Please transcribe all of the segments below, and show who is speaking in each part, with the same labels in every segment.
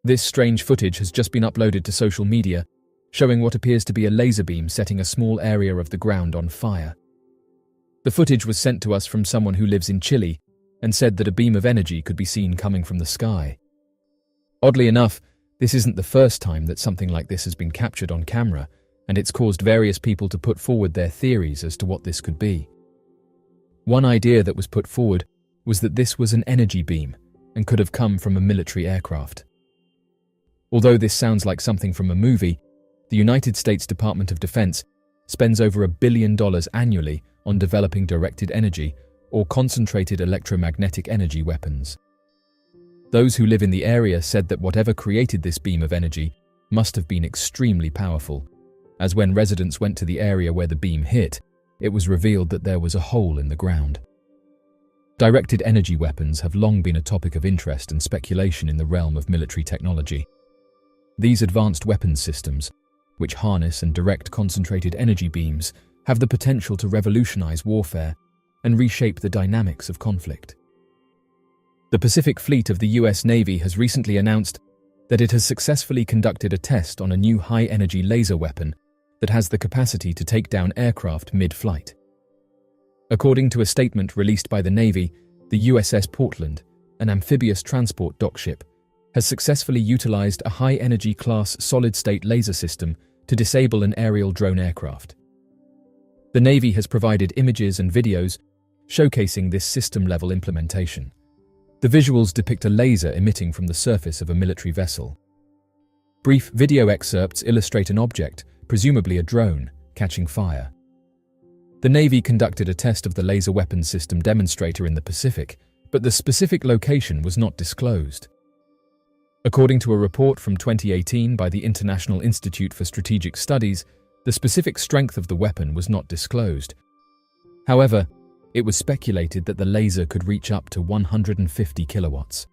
Speaker 1: This strange footage has just been uploaded to social media, showing what appears to be a laser beam setting a small area of the ground on fire. The footage was sent to us from someone who lives in Chile and said that a beam of energy could be seen coming from the sky. Oddly enough, this isn't the first time that something like this has been captured on camera, and it's caused various people to put forward their theories as to what this could be. One idea that was put forward was that this was an energy beam and could have come from a military aircraft. Although this sounds like something from a movie, the United States Department of Defense spends over $1 billion annually on developing directed energy or concentrated electromagnetic energy weapons. Those who live in the area said that whatever created this beam of energy must have been extremely powerful, as when residents went to the area where the beam hit, it was revealed that there was a hole in the ground. Directed energy weapons have long been a topic of interest and speculation in the realm of military technology. These advanced weapons systems, which harness and direct concentrated energy beams, have the potential to revolutionize warfare and reshape the dynamics of conflict. The Pacific Fleet of the US Navy has recently announced that it has successfully conducted a test on a new high-energy laser weapon that has the capacity to take down aircraft mid-flight. According to a statement released by the Navy, the USS Portland, an amphibious transport dock ship, has successfully utilized a high-energy class solid-state laser system to disable an aerial drone aircraft. The Navy has provided images and videos showcasing this system-level implementation. The visuals depict a laser emitting from the surface of a military vessel. Brief video excerpts illustrate an object, presumably a drone, catching fire. The Navy conducted a test of the laser weapons system demonstrator in the Pacific, but the specific location was not disclosed. According to a report from 2018 by the International Institute for Strategic Studies, the specific strength of the weapon was not disclosed. However, it was speculated that the laser could reach up to 150 kilowatts.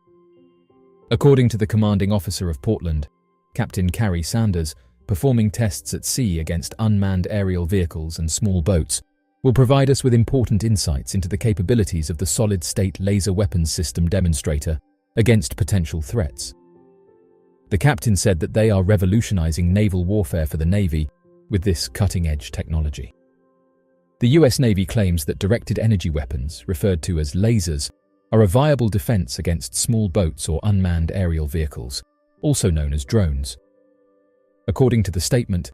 Speaker 1: According to the commanding officer of Portland, Captain Carrie Sanders, performing tests at sea against unmanned aerial vehicles and small boats will provide us with important insights into the capabilities of the solid-state laser weapons system demonstrator against potential threats. The captain said that they are revolutionizing naval warfare for the Navy with this cutting-edge technology. The US Navy claims that directed energy weapons, referred to as lasers, are a viable defense against small boats or unmanned aerial vehicles, also known as drones. According to the statement,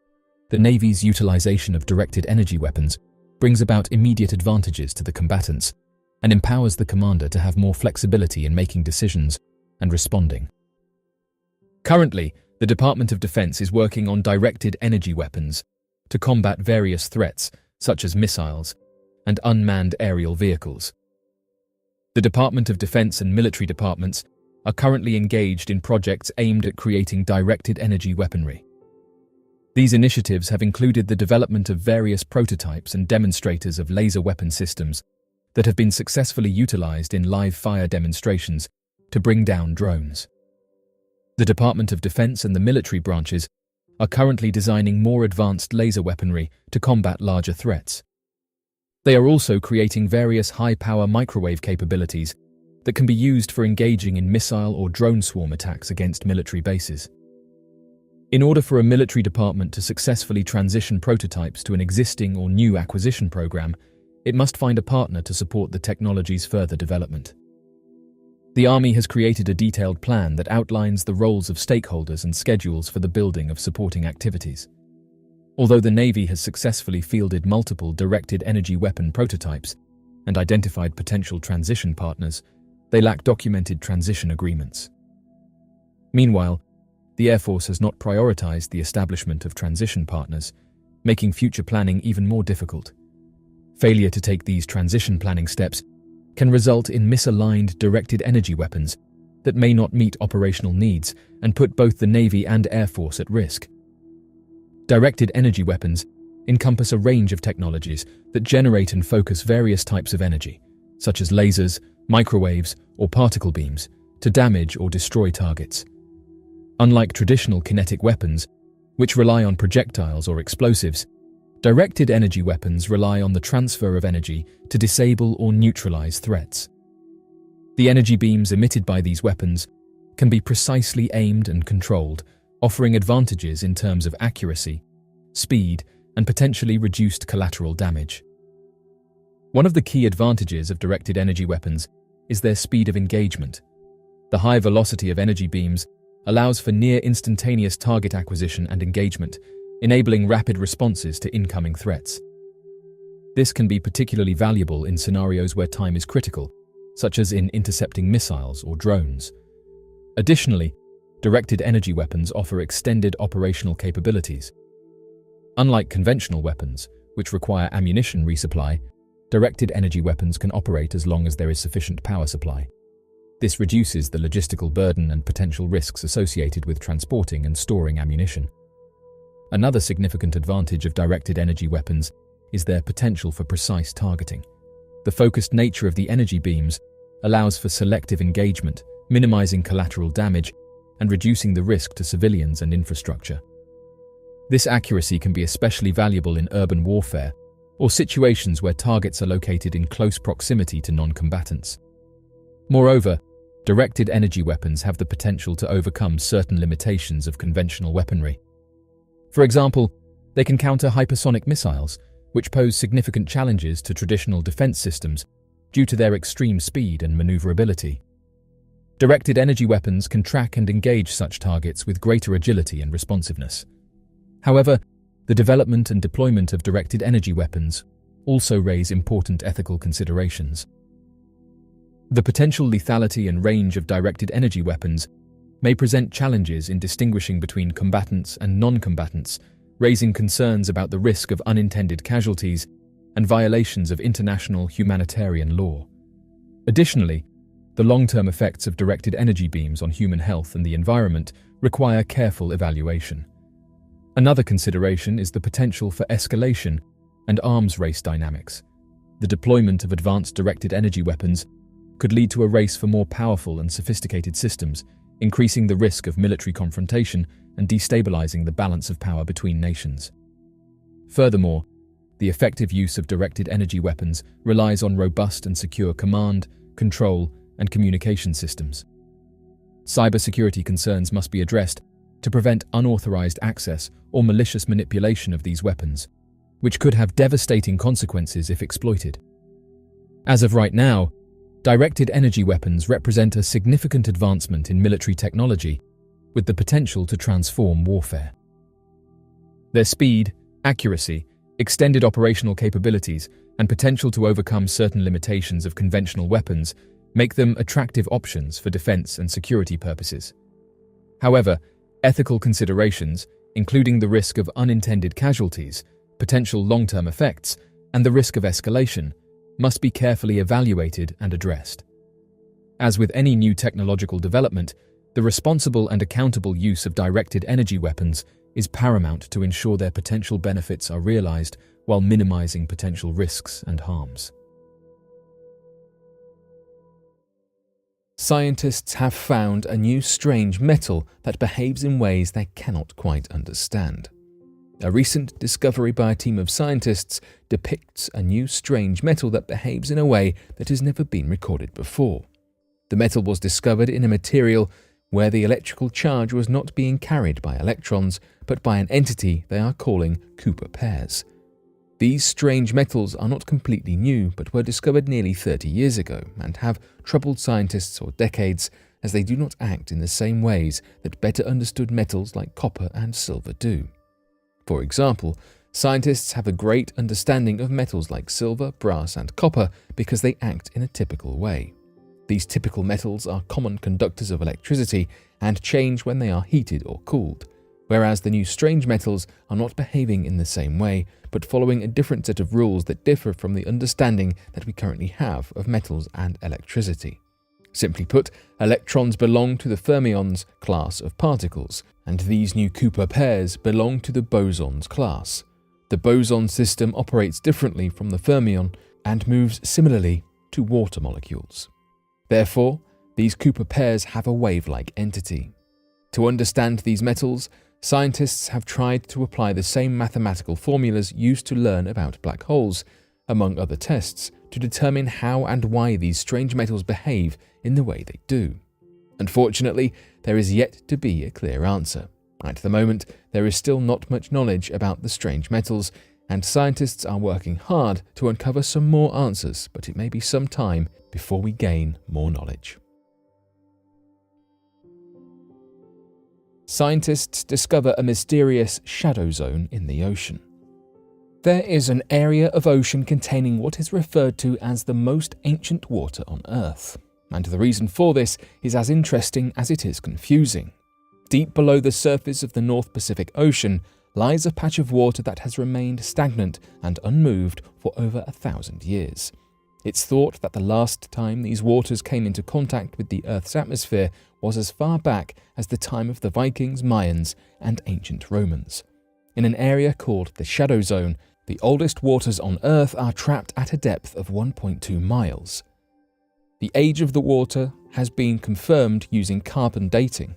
Speaker 1: the Navy's utilization of directed energy weapons brings about immediate advantages to the combatants and empowers the commander to have more flexibility in making decisions and responding. Currently, the Department of Defense is working on directed energy weapons to combat various threats such as missiles and unmanned aerial vehicles. The Department of Defense and military departments are currently engaged in projects aimed at creating directed energy weaponry. These initiatives have included the development of various prototypes and demonstrators of laser weapon systems that have been successfully utilized in live-fire demonstrations to bring down drones. The Department of Defense and the military branches are currently designing more advanced laser weaponry to combat larger threats. They are also creating various high-power microwave capabilities that can be used for engaging in missile or drone swarm attacks against military bases. In order for a military department to successfully transition prototypes to an existing or new acquisition program, it must find a partner to support the technology's further development. The Army has created a detailed plan that outlines the roles of stakeholders and schedules for the building of supporting activities. Although the Navy has successfully fielded multiple directed energy weapon prototypes and identified potential transition partners, they lack documented transition agreements. Meanwhile, the Air Force has not prioritized the establishment of transition partners, making future planning even more difficult. Failure to take these transition planning steps can result in misaligned directed energy weapons that may not meet operational needs and put both the Navy and Air Force at risk. Directed energy weapons encompass a range of technologies that generate and focus various types of energy, such as lasers, microwaves, or particle beams, to damage or destroy targets. Unlike traditional kinetic weapons, which rely on projectiles or explosives, directed energy weapons rely on the transfer of energy to disable or neutralize threats. The energy beams emitted by these weapons can be precisely aimed and controlled, offering advantages in terms of accuracy, speed, and potentially reduced collateral damage. One of the key advantages of directed energy weapons is their speed of engagement. The high velocity of energy beams allows for near instantaneous target acquisition and engagement, enabling rapid responses to incoming threats. This can be particularly valuable in scenarios where time is critical, such as in intercepting missiles or drones. Additionally, directed energy weapons offer extended operational capabilities. Unlike conventional weapons, which require ammunition resupply, directed energy weapons can operate as long as there is sufficient power supply. This reduces the logistical burden and potential risks associated with transporting and storing ammunition. Another significant advantage of directed energy weapons is their potential for precise targeting. The focused nature of the energy beams allows for selective engagement, minimizing collateral damage and reducing the risk to civilians and infrastructure. This accuracy can be especially valuable in urban warfare or situations where targets are located in close proximity to non-combatants. Moreover, directed energy weapons have the potential to overcome certain limitations of conventional weaponry. For example, they can counter hypersonic missiles, which pose significant challenges to traditional defense systems due to their extreme speed and maneuverability. Directed energy weapons can track and engage such targets with greater agility and responsiveness. However, the development and deployment of directed energy weapons also raise important ethical considerations. The potential lethality and range of directed energy weapons may present challenges in distinguishing between combatants and non-combatants, raising concerns about the risk of unintended casualties and violations of international humanitarian law. Additionally, the long-term effects of directed energy beams on human health and the environment require careful evaluation. Another consideration is the potential for escalation and arms race dynamics. The deployment of advanced directed energy weapons could lead to a race for more powerful and sophisticated systems, increasing the risk of military confrontation and destabilizing the balance of power between nations. Furthermore, the effective use of directed energy weapons relies on robust and secure command, control, and communication systems. Cybersecurity concerns must be addressed to prevent unauthorized access or malicious manipulation of these weapons, which could have devastating consequences if exploited. As of right now, directed energy weapons represent a significant advancement in military technology with the potential to transform warfare. Their speed, accuracy, extended operational capabilities, and potential to overcome certain limitations of conventional weapons make them attractive options for defense and security purposes. However, ethical considerations, including the risk of unintended casualties, potential long-term effects, and the risk of escalation, must be carefully evaluated and addressed. As with any new technological development, the responsible and accountable use of directed energy weapons is paramount to ensure their potential benefits are realized while minimizing potential risks and harms. Scientists have found a new strange metal that behaves in ways they cannot quite understand. A recent discovery by a team of scientists depicts a new strange metal that behaves in a way that has never been recorded before. The metal was discovered in a material where the electrical charge was not being carried by electrons, but by an entity they are calling Cooper pairs. These strange metals are not completely new, but were discovered nearly 30 years ago and have troubled scientists for decades, as they do not act in the same ways that better understood metals like copper and silver do. For example, scientists have a great understanding of metals like silver, brass, and copper because they act in a typical way. These typical metals are common conductors of electricity and change when they are heated or cooled, whereas the new strange metals are not behaving in the same way, but following a different set of rules that differ from the understanding that we currently have of metals and electricity. Simply put, electrons belong to the fermions class of particles, and these new Cooper pairs belong to the bosons class. The boson system operates differently from the fermion and moves similarly to water molecules. Therefore, these Cooper pairs have a wave-like entity. To understand these metals, scientists have tried to apply the same mathematical formulas used to learn about black holes, among other tests, to determine how and why these strange metals behave in the way they do. Unfortunately, there is yet to be a clear answer. At the moment, there is still not much knowledge about the strange metals, and scientists are working hard to uncover some more answers, but it may be some time before we gain more knowledge. Scientists discover a mysterious shadow zone in the ocean. There is an area of ocean containing what is referred to as the most ancient water on Earth, and the reason for this is as interesting as it is confusing. Deep below the surface of the North Pacific Ocean lies a patch of water that has remained stagnant and unmoved for over 1,000 years. It's thought that the last time these waters came into contact with the Earth's atmosphere was as far back as the time of the Vikings, Mayans, and ancient Romans. In an area called the Shadow Zone, the oldest waters on Earth are trapped at a depth of 1.2 miles. The age of the water has been confirmed using carbon dating,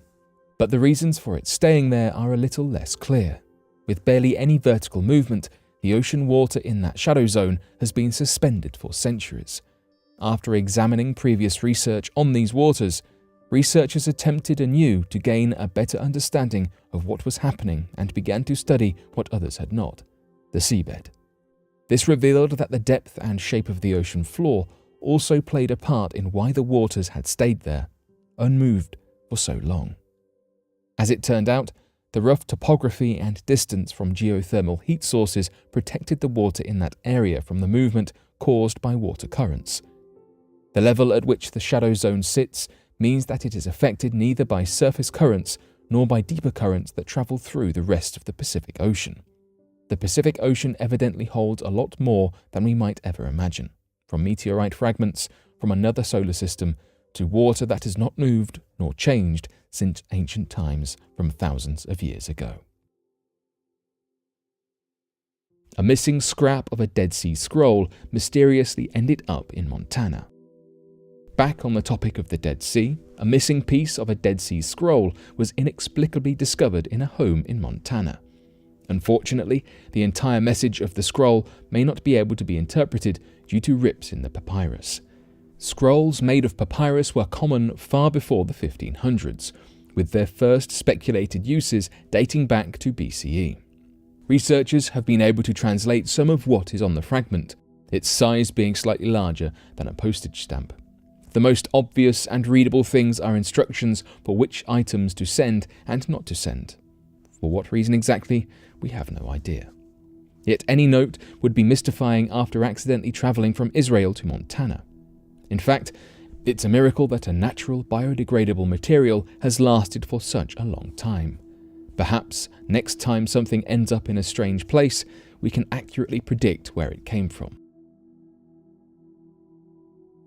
Speaker 1: but the reasons for it staying there are a little less clear. With barely any vertical movement, the ocean water in that shadow zone has been suspended for centuries. After examining previous research on these waters, researchers attempted anew to gain a better understanding of what was happening and began to study what others had not: the seabed. This revealed that the depth and shape of the ocean floor also played a part in why the waters had stayed there, unmoved, for so long. As it turned out, the rough topography and distance from geothermal heat sources protected the water in that area from the movement caused by water currents. The level at which the shadow zone sits means that it is affected neither by surface currents nor by deeper currents that travel through the rest of the Pacific Ocean. The Pacific Ocean evidently holds a lot more than we might ever imagine, from meteorite fragments from another solar system to water that has not moved nor changed since ancient times from thousands of years ago. A missing scrap of a Dead Sea Scroll mysteriously ended up in Montana. Back on the topic of the Dead Sea, a missing piece of a Dead Sea Scroll was inexplicably discovered in a home in Montana. Unfortunately, the entire message of the scroll may not be able to be interpreted due to rips in the papyrus. Scrolls made of papyrus were common far before the 1500s, with their first speculated uses dating back to BCE. Researchers have been able to translate some of what is on the fragment, its size being slightly larger than a postage stamp. The most obvious and readable things are instructions for which items to send and not to send. For what reason exactly, we have no idea. Yet any note would be mystifying after accidentally travelling from Israel to Montana. In fact, it's a miracle that a natural biodegradable material has lasted for such a long time. Perhaps next time something ends up in a strange place, we can accurately predict where it came from.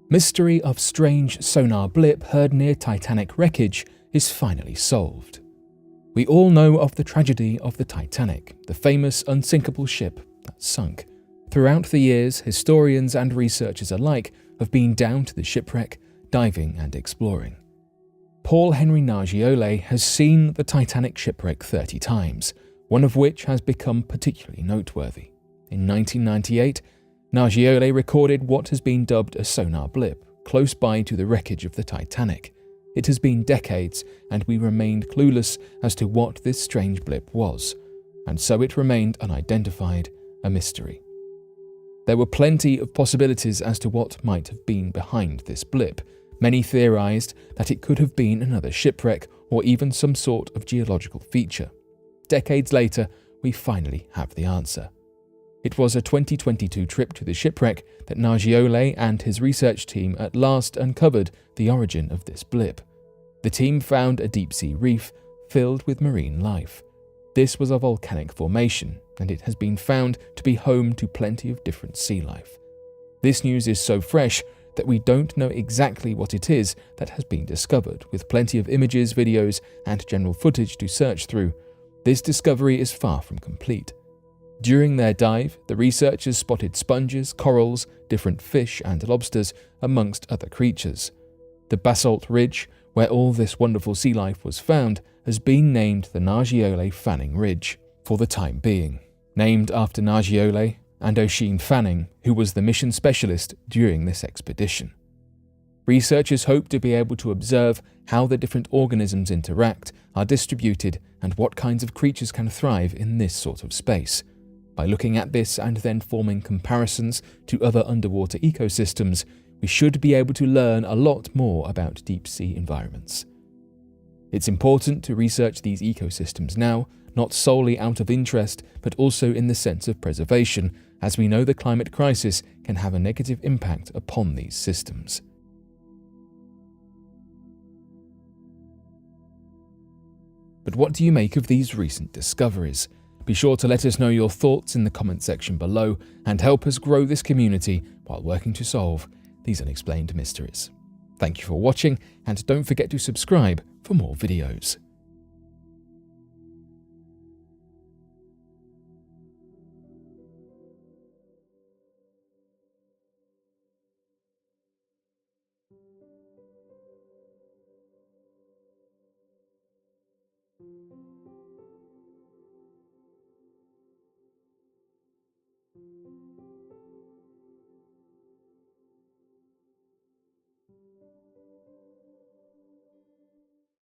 Speaker 1: Mystery of strange sonar blip heard near Titanic wreckage is finally solved. We all know of the tragedy of the Titanic, the famous unsinkable ship that sunk. Throughout the years, historians and researchers alike have been down to the shipwreck, diving and exploring. Paul Henry Nargiole has seen the Titanic shipwreck 30 times, one of which has become particularly noteworthy. In 1998, Nargiole recorded what has been dubbed a sonar blip, close by to the wreckage of the Titanic. It has been decades, and we remained clueless as to what this strange blip was, and so it remained unidentified, a mystery. There were plenty of possibilities as to what might have been behind this blip. Many theorized that it could have been another shipwreck or even some sort of geological feature. Decades later, we finally have the answer. It was a 2022 trip to the shipwreck that Nargiole and his research team at last uncovered the origin of this blip. The team found a deep-sea reef filled with marine life. This was a volcanic formation, and it has been found to be home to plenty of different sea life. This news is so fresh that we don't know exactly what it is that has been discovered. With plenty of images, videos, and general footage to search through, this discovery is far from complete. During their dive, the researchers spotted sponges, corals, different fish and lobsters, amongst other creatures. The basalt ridge, where all this wonderful sea life was found, has been named the Nargiole Fanning Ridge for the time being, named after Nargiole and Oisin Fanning, who was the mission specialist during this expedition. Researchers hope to be able to observe how the different organisms interact, are distributed, and what kinds of creatures can thrive in this sort of space. By looking at this and then forming comparisons to other underwater ecosystems, we should be able to learn a lot more about deep-sea environments. It's important to research these ecosystems now, not solely out of interest, but also in the sense of preservation, as we know the climate crisis can have a negative impact upon these systems. But what do you make of these recent discoveries? Be sure to let us know your thoughts in the comment section below and help us grow this community while working to solve these unexplained mysteries. Thank you for watching, and don't forget to subscribe for more videos.